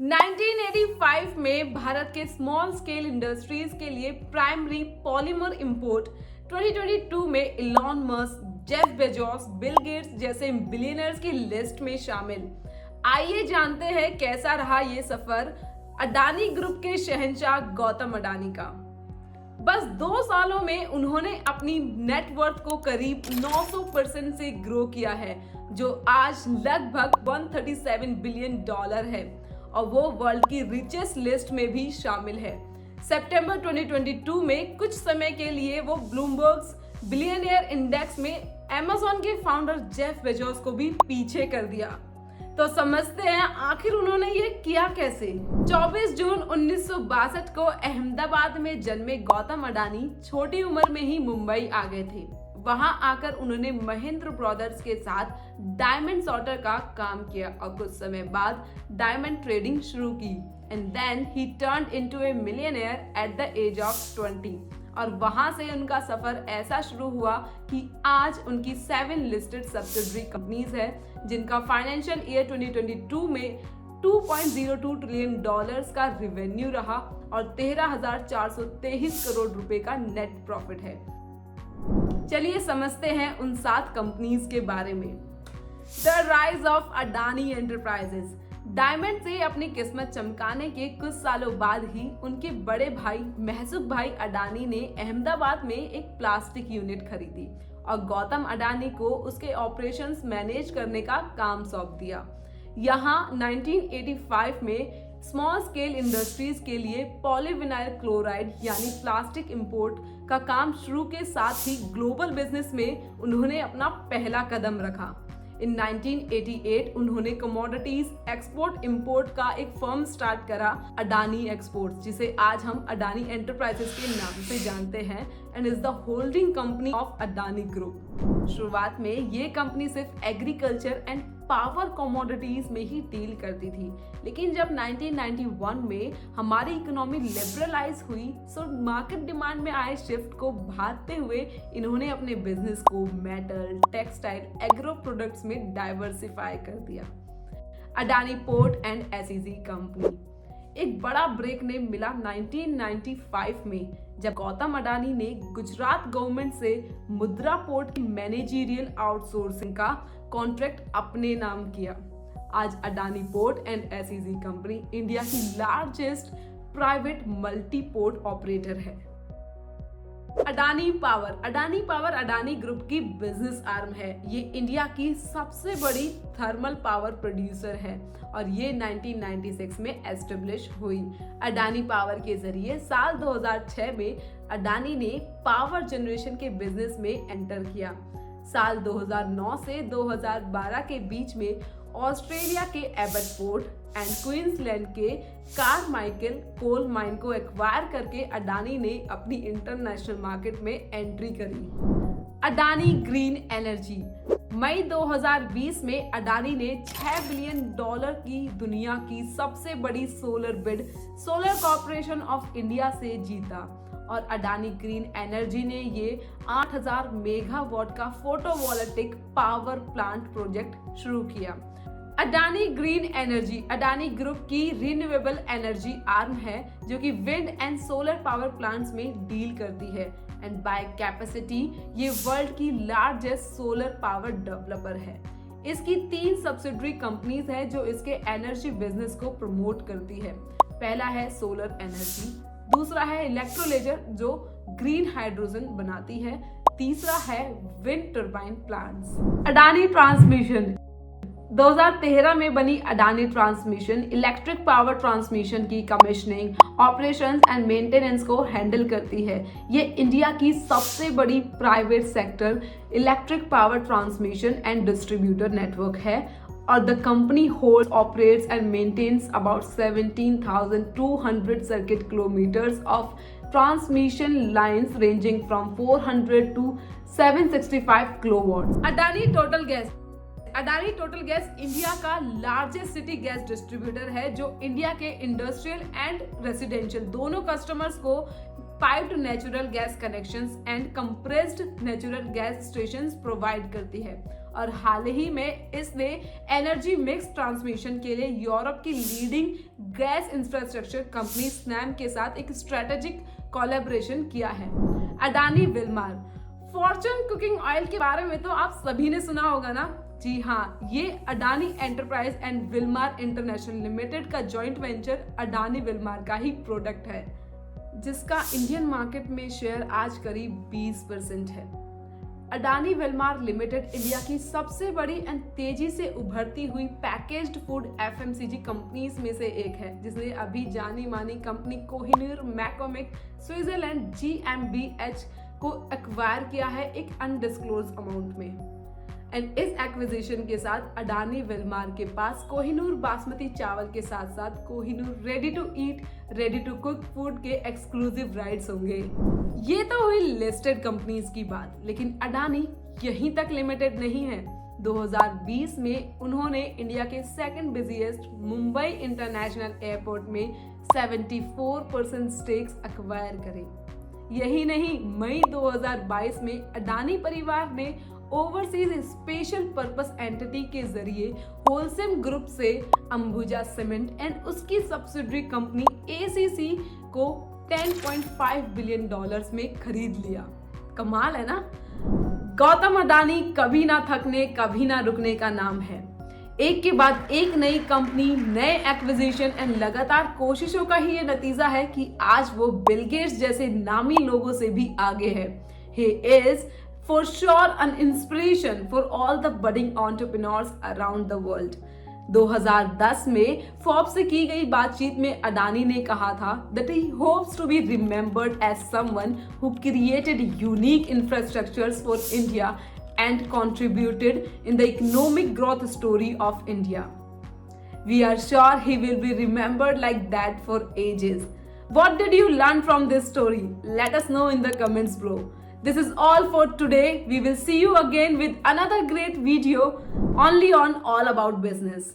1985 में भारत के small scale industries के लिए प्राइमरी पॉलीमर इंपोर्ट 2022 में Elon Musk, Jeff Bezos, Bill Gates जैसे बिलियनर्स की लिस्ट में शामिल। आइए जानते हैं कैसा रहा ये सफर अडानी ग्रुप के शहंशाह गौतम अडानी का। बस 2 सालों में उन्होंने अपनी नेटवर्थ को करीब 900% से ग्रो किया है, जो आज लगभग $137 बिलियन है और वो वर्ल्ड की रिचेस्ट लिस्ट में भी शामिल है। सितंबर 2022 में कुछ समय के लिए वो ब्लूमबर्ग्स बिलियनियर इंडेक्स में अमेज़न के फाउंडर जेफ बेजोस को भी पीछे कर दिया। तो समझते हैं आखिर उन्होंने ये किया कैसे। 24 जून 1962 को अहमदाबाद में जन्मे गौतम अडानी छोटी उम्र में ही मुंबई आ गए थे। वहां आकर उन्होंने महेंद्र ब्रदर्स के साथ डायमंड सॉर्टर का काम किया और कुछ समय बाद डायमंड ट्रेडिंग शुरू की। And then he turned into a millionaire at the age of 20 और वहां से उनका सफर ऐसा शुरू हुआ कि आज उनकी 7 लिस्टेड सब्सिडरी कंपनीज है, जिनका फाइनेंशियल ईयर 2022 में $2.02 ट्रिलियन का रेवेन्यू रहा और 13,423 करोड़ रुपए का नेट प्रॉफिट है। चलिए समझते हैं उन 7 कंपनीज के बारे में। The rise of Adani enterprises. Diamond से अपनी किस्मत चमकाने के कुछ सालों बाद ही उनके बड़े भाई महसूब भाई अडानी ने अहमदाबाद में एक प्लास्टिक यूनिट खरीदी और गौतम अडानी को उसके ऑपरेशंस मैनेज करने का काम सौंप दिया। यहाँ 1985 में स्मॉल स्केल इंडस्ट्रीज के लिए पॉलीविनाइल क्लोराइड यानी प्लास्टिक इंपोर्ट का काम शुरू के साथ ही ग्लोबल बिजनेस में उन्होंने अपना पहला कदम रखा। इन 1988 उन्होंने कमोडिटीज एक्सपोर्ट इंपोर्ट का एक फर्म स्टार्ट करा, अडानी एक्सपोर्ट्स, जिसे आज हम अडानी एंटरप्राइजेस के नाम से जानते हैं and is the holding company of Adani group. शुरुआत में ये कंपनी सिर्फ एग्रीकल्चर एंड पावर कमोडिटीज में ही डील करती थी, लेकिन जब 1991 में हमारी इकोनॉमी लिबरलाइज हुई तो मार्केट डिमांड में आए शिफ्ट को भांपते हुए इन्होंने अपने बिजनेस को मेटल, टेक्सटाइल, एग्रो प्रोडक्ट्स में डाइवर्सिफाई कर दिया। Adani port and SEZ company. एक बड़ा ब्रेक ने मिला 1995 में जब गौतम अडानी ने गुजरात गवर्नमेंट से मुद्रा पोर्ट की मैनेजरियल आउटसोर्सिंग का कॉन्ट्रैक्ट अपने नाम किया। आज Adani port and SEZ company India की largest private multi port operator है। अडानी पावर अडानी ग्रुप की बिजनेस आर्म है। ये इंडिया की सबसे बड़ी थर्मल पावर प्रोड्यूसर है और ये 1996 में एस्टेब्लिश हुई। अडानी पावर के जरिए साल 2006 में अडानी ने पावर जनरेशन के बिजनेस में एंटर किया। साल 2009 से 2012 के बीच में ऑस्ट्रेलिया के एबट पोर्ट एंड क्वींसलैंड के कारमाइकल कोल माइन को एक्वायर करके अडानी ने अपनी इंटरनेशनल मार्केट में एंट्री करी। Adani green energy. मई 2020 में अडानी ने $6 बिलियन की दुनिया की सबसे बड़ी solar bid solar corporation of India से जीता और अडानी ग्रीन एनर्जी ने ये 8000 मेगावाट का फोटोवोल्टिक पावर प्लांट प्रोजेक्ट शुरू किया। Adani green energy Adani group की रिन्यूएबल एनर्जी आर्म है, जो कि wind and solar power plants में डील करती है एंड बाय कैपेसिटी ये वर्ल्ड की लार्जेस्ट सोलर पावर डेवलपर है। इसकी 3 सब्सिडरी कंपनीज है जो इसके एनर्जी बिजनेस को प्रमोट करती है। पहला है सोलर एनर्जी, दूसरा है इलेक्ट्रोलेजर जो ग्रीन हाइड्रोजन बनाती है, तीसरा है wind turbine plants. Adani transmission. 2013 में बनी Adani transmission electric power transmission की कमिश्निंग, ऑपरेशंस एंड मेंटेनेंस को हैंडल करती है। ये इंडिया की सबसे बड़ी private sector electric power transmission and distributor network है और the company holds, operates and maintains about 17,200 circuit kilometers of transmission lines ranging from 400 to 765 kilowatts. Adani total gas India का लार्जेस्ट सिटी गैस डिस्ट्रीब्यूटर है जो India के industrial and residential दोनों customers को piped natural gas connections and compressed natural gas stations provide करती है और हाल ही में इसने एनर्जी मिक्स ट्रांसमिशन के लिए यूरोप की लीडिंग गैस इंफ्रास्ट्रक्चर कंपनी स्नैम के साथ एक स्ट्रेटेजिक कोलैबोरेशन किया है। Adani Wilmar Fortune cooking oil के बारे में तो आप सभी ने सुना होगा ना। जी हाँ, ये Adani enterprise and Wilmar international limited का जॉइंट वेंचर अडानी विल्मार का ही प्रोडक्ट है, जिसका इंडियन मार्केट में शेयर आज करीब 20% है। अडानी विल्मार लिमिटेड इंडिया की सबसे बड़ी एंड तेजी से उभरती हुई पैकेज्ड फूड एफएमसीजी कंपनीज में से एक है, जिसने अभी जानी मानी कंपनी कोहिनूर मैकोमिक स्विट्जरलैंड GmbH को एक्वायर किया है एक अनडिस्क्लोज अमाउंट में। एंड इस एक्विजिशन के साथ अडानी विल्मार के पास कोहिनूर बासमती चावल के साथ साथ Kohinoor ready to eat ready to cook food के एक्सक्लूसिव राइट्स होंगे। ये तो हुई लिस्टेड कंपनीज की बात, लेकिन अडानी यहीं तक लिमिटेड नहीं है। 2020 में उन्होंने इंडिया के second busiest Mumbai international airport में 74% स्टेक्स एक्वायर करे। यही नहीं, मई 2022 में अडानी परिवार ने ओवरसीज स्पेशल पर्पस एंटिटी के जरिए होलसेम ग्रुप से अंबुजा सीमेंट एंड उसकी सब्सिडरी कंपनी ACC को $10.5 बिलियन में खरीद लिया। कमाल है ना। गौतम अडानी कभी ना थकने कभी ना रुकने का नाम है। एक के बाद एक नई कंपनी, नए एक्विजिशन एंड लगातार कोशिशों का ही ये नतीजा है कि आज वो बिल गेट्स जैसे नामी लोगों से भी आगे है। He is for sure an inspiration for all the budding entrepreneurs around the world. 2010 में फोर्ब्स से की गई बातचीत में अडानी ने कहा था that he hopes to be remembered as someone who created unique infrastructures for India and contributed in the economic growth story of India. We are sure he will be remembered like that for ages. What did you learn from this story? Let us know in the comments, bro. This is all for today. We will see you again with another great video only on All About Business.